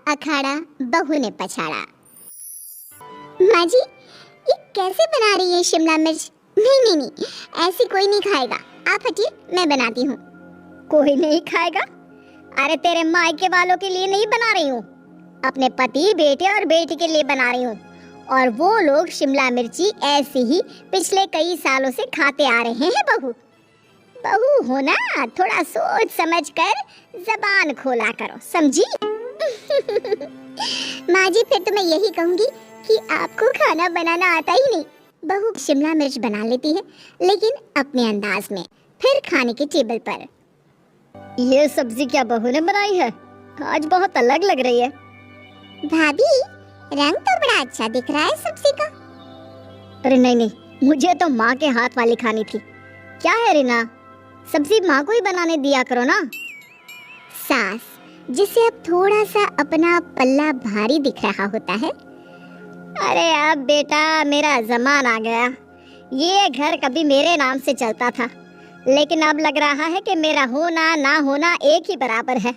अखाड़ा बहू ने पछाड़ा। माँ जी, ये कैसे बना रही है शिमला मिर्च? नहीं नहीं नहीं, ऐसी कोई नहीं खाएगा। आप हटिए, मैं बनाती हूँ। कोई नहीं खाएगा? अरे तेरे मायके वालों के लिए नहीं बना रही हूँ, अपने पति, बेटे और बेटी के लिए बना रही हूँ। और वो लोग शिमला मिर्ची ऐसी ही पिछले कई सालों से खाते आ रहे हैं। बहू बहू हो ना, थोड़ा सोच समझ कर जबान खोला करो, समझी? माँ जी, फिर तो मैं यही कहूँगी कि आपको खाना बनाना आता ही नहीं। बहू शिमला मिर्च बना लेती है, लेकिन अपने अंदाज में, फिर खाने के टेबल पर। ये सब्जी क्या बहू ने बनाई है? आज बहुत अलग लग रही है। भाभी, रंग तो बड़ा अच्छा दिख रहा है सब्जी का। अरे नहीं नहीं, मुझे तो माँ के हाथ वाली खानी थी। क्या है रीना, सब्जी माँ को ही बनाने दिया करो ना। सास, जिसे अब थोड़ा सा अपना पल्ला भारी दिख रहा होता है। अरे अब बेटा मेरा जमान आ गया। ये घर कभी मेरे नाम से चलता था, लेकिन अब लग रहा है कि मेरा होना ना होना एक ही बराबर है।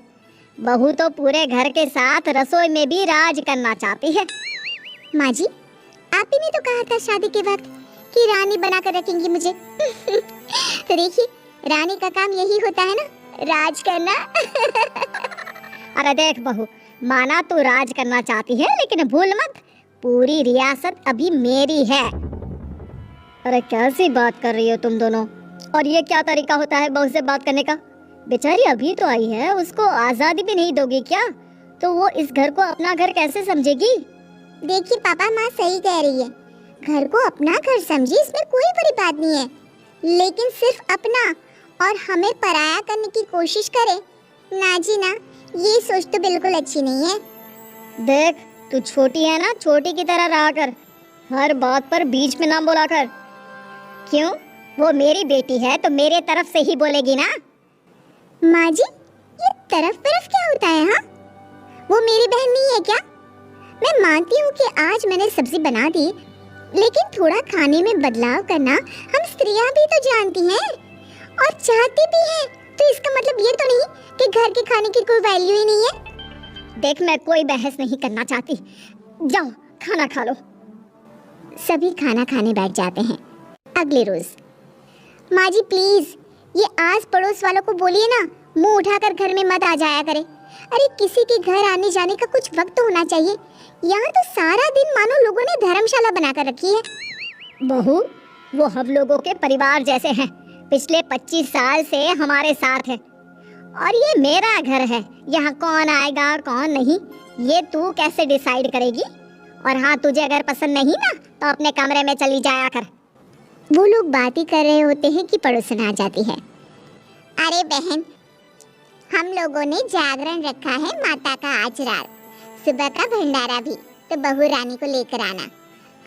बहू तो पूरे घर के साथ रसोई में भी राज करना चाहती है। माँ जी, आप ही ने तो कहा था शादी के वक्त कि रानी बनाकर रखेंगी मुझे। तो देखिए, रानी का काम यही होता है ना, राज करना। अरे देख बहू, माना तू राज करना चाहती है, लेकिन भूल मत, पूरी रियासत अभी मेरी है। अरे कैसी बात कर रही हो तुम दोनों? और ये क्या तरीका होता है बहू से बात करने का? बेचारी अभी तो आई है, उसको आजादी भी नहीं दोगी क्या? तो वो इस घर को अपना घर कैसे समझेगी? देखिए पापा, माँ सही कह रही है। घर को अपना घर समझी, इसमें कोई बड़ी बात नहीं है, लेकिन सिर्फ अपना और हमें पराया करने की कोशिश करे ना जी ना, ये सोच तो बिल्कुल अच्छी नहीं है। देख, तू छोटी है ना, छोटी की तरह रहा कर, हर बात पर बीच में ना बोला कर। क्यों? वो मेरी बेटी है तो मेरे तरफ से ही बोलेगी ना। माँ जी, ये तरफ क्या होता है? हाँ, वो मेरी बहन नहीं है क्या? मैं मानती हूँ कि आज मैंने सब्जी बना दी, लेकिन थोड़ा खाने में बदलाव करना हम स्त्रियां भी तो जानती हैं और चाहती भी हैं। तो इसका मतलब ये तो नहीं कि घर के खाने की कोई वैल्यू ही नहीं है। देख, मैं कोई बहस नहीं करना चाहती, जाओ खाना खा लो। सभी खाना खाने बैठ जाते हैं। अगले रोज, माँ जी प्लीज, ये आस पड़ोस वालों को बोलिए ना, मुंह उठाकर घर में मत आ जाया करे। अरे किसी के घर आने जाने का कुछ वक्त तो होना चाहिए। यहाँ तो सारा दिन मानो लोगों ने धर्मशाला बनाकर रखी है। बहू, वो हम लोगों के परिवार जैसे हैं, पिछले 25 साल से हमारे साथ है। और ये मेरा घर है, यहाँ कौन आएगा और कौन नहीं, ये तू कैसे डिसाइड करेगी? और हाँ, तुझे अगर पसंद नहीं ना, तो अपने कमरे में चली जाया कर। वो लोग बातें कर रहे होते हैं कि पड़ोसन आ जाती है। अरे बहन, हम लोगों ने जागरण रखा है माता का आज रात, सुबह का भंडारा भी, तो बहू रानी को लेकर आना।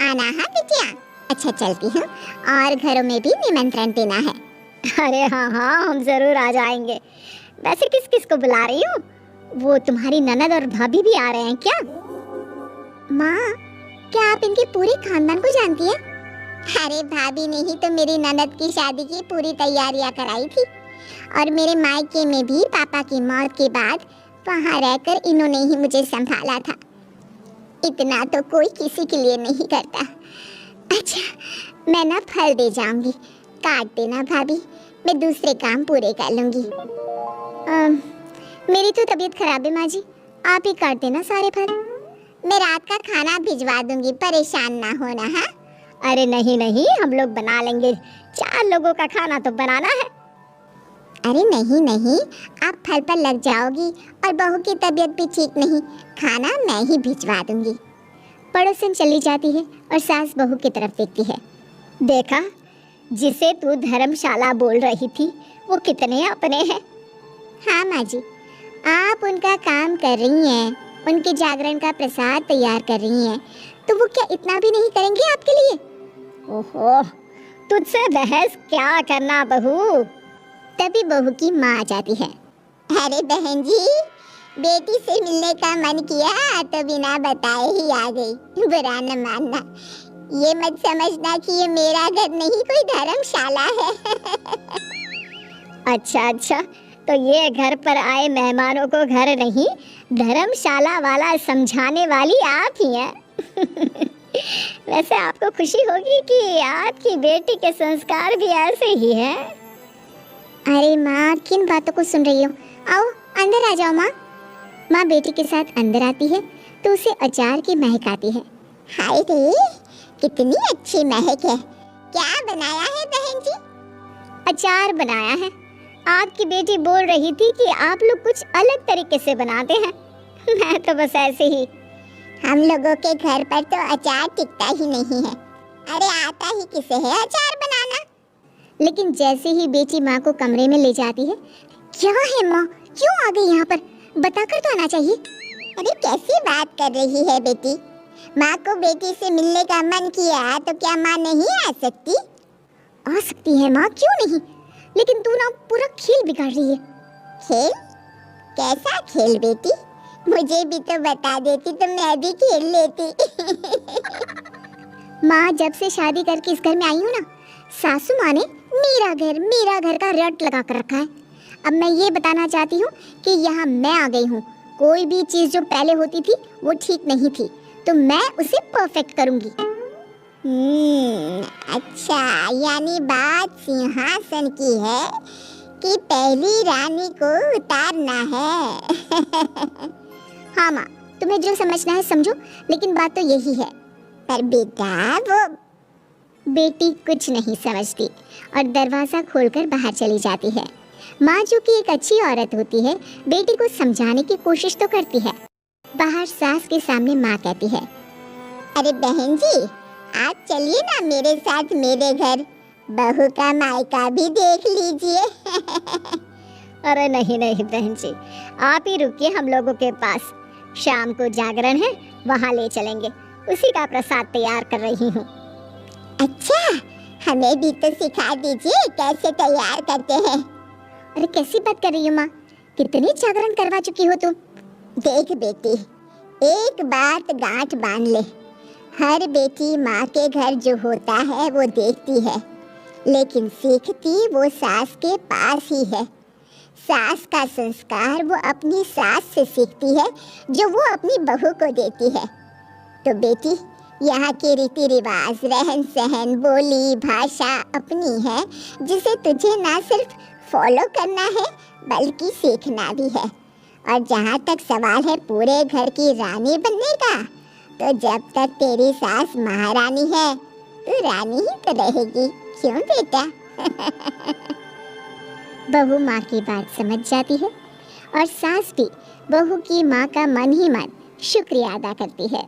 आना हाँ बिटिया? अच्छा चलती हूँ, और घरों में भी निमंत्रण देना है। अरे हाँ हाँ, हम जरूर आ जाएंगे। वैसे किस किस को बुला रही हूँ? वो तुम्हारी ननद और भाभी भी आ रहे हैं क्या? माँ, क्या आप इनके पूरे खानदान को जानती हैं? अरे भाभी ने ही तो मेरी ननद की शादी की पूरी तैयारियां कराई थी, और मेरे मायके में भी पापा की मौत के बाद वहाँ रहकर इन्होंने ही मुझे संभाला था। इतना तो कोई किसी के लिए नहीं करता। अच्छा, मैं ना फल दे जाऊंगी, काट देना भाभी, मैं दूसरे काम पूरे कर लूंगी। मेरी तो तबीयत खराब है माँ जी, आप ही काट देना सारे फल। मैं रात का खाना भिजवा दूंगी, परेशान ना होना। हाँ? अरे नहीं नहीं, हम लोग बना लेंगे, 4 लोगों का खाना तो बनाना है। अरे नहीं नहीं, आप फल पर लग जाओगी और बहू की तबीयत भी ठीक नहीं, खाना मैं ही भिजवा दूंगी। पड़ोसन चली जाती है और सास बहू की तरफ देखती है। देखा, जिसे तू धर्मशाला बोल रही थी, वो कितने अपने हैं। हाँ माँ जी, आप उनका काम कर रही हैं, उनके जागरण का प्रसाद तैयार कर रही हैं, तो वो क्या इतना भी नहीं करेंगे आपके लिए? ओहो, तुझसे बहस क्या करना बहू। तभी बहू की माँ आ जाती है। अरे बहन जी, बेटी से मिलने का मन किया तो बिना बताए ही आ गई, बुरा न मानना। ये मत समझना कि ये मेरा घर नहीं, कोई धर्मशाला है। अच्छा अच्छा, तो ये घर पर आए मेहमानों को घर नहीं धर्मशाला वाला समझाने वाली आप ही हैं। वैसे आपको खुशी होगी कि आपकी बेटी के संस्कार भी ऐसे ही हैं। अरे माँ, किन बातों को सुन रही हो? आओ अंदर आ जाओ माँ। माँ बेटी के साथ अंदर आती है तो उसे अचार की महक आती है। हाय रे, कितनी अच्छी महक है। क्या बनाया है बहन जी? अचार बनाया है। आपकी बेटी बोल रही थी कि आप लोग कुछ अलग तरीके से बनाते हैं। मैं तो बस ऐसे ही। हम लोगों के घर पर तो अचार टिकता ही नहीं है। अरे आता ही किसे है अचार बनाना? लेकिन जैसे ही बेटी माँ को कमरे में ले जाती है, क्या है माँ, क्यों आ गई यहाँ पर? बताकर तो आना चाहिए। अरे कैसी बात कर रही है बेटी? माँ को बेटी से मिलने का मन किया तो क्या माँ नहीं आ सकती? आ सकती है माँ, क्यों नहीं, लेकिन तू ना पूरा खेल बिगाड़ रही है। खेल? कैसा खेल बेटी? मुझे भी तो बता देती तो मैं भी खेल लेती। माँ, जब से शादी करके इस घर में आई हूँ ना, सासू माँ ने मेरा घर का रट लगा कर रखा है। अब मैं ये बताना चाहती हूँ कि यहाँ मैं आ गई हूँ। कोई भी चीज़ जो पहले होती थी वो ठीक नहीं थी, तो मैं उसे परफेक्ट करूँगी। अच्छा, यानी बात सिंहासन की है कि पहली रानी को उतारना है। हाँ माँ, तुम्हें जो समझना है समझो, लेकिन बात तो यही है। पर बेटा, वो बेटी कुछ नहीं समझती और दरवाज़ा खोलकर बाहर चली जाती है। माँ, जो कि एक अच्छी औरत होती है, बेटी को समझाने की कोशिश तो करती है। बाहर सास के सामने माँ कहती है, अरे बहन जी, आप चलिए ना मेरे साथ मेरे घर, बहू का मायका भी देख लीजिए। अरे नहीं नहीं बहन जी, आप ही रुकिए हम लोगों के पास। शाम को जागरण है, वहाँ ले चलेंगे। उसी का प्रसाद तैयार कर रही हूँ। अच्छा, हमें भी तो सिखा दीजिए कैसे तैयार करते हैं। अरे कैसी बात कर रही हो माँ, कितनी जागरण करवा चुकी हो तुम। देख बेटी, एक बात गांठ बांध ले, हर बेटी माँ के घर जो होता है वो देखती है, लेकिन सीखती वो सास के पास ही है। सास का संस्कार वो अपनी सास से सीखती है, जो वो अपनी बहू को देती है। तो बेटी, यहाँ के रीति रिवाज, रहन सहन, बोली भाषा अपनी है, जिसे तुझे ना सिर्फ फॉलो करना है बल्कि सीखना भी है। और जहाँ तक सवाल है पूरे घर की रानी बनने का, तो जब तक तेरी सास महारानी है, तू रानी ही तो रहेगी। क्यों बेटा? बहू माँ की बात समझ जाती है और सास भी बहू की माँ का मन ही मन शुक्रिया अदा करती है।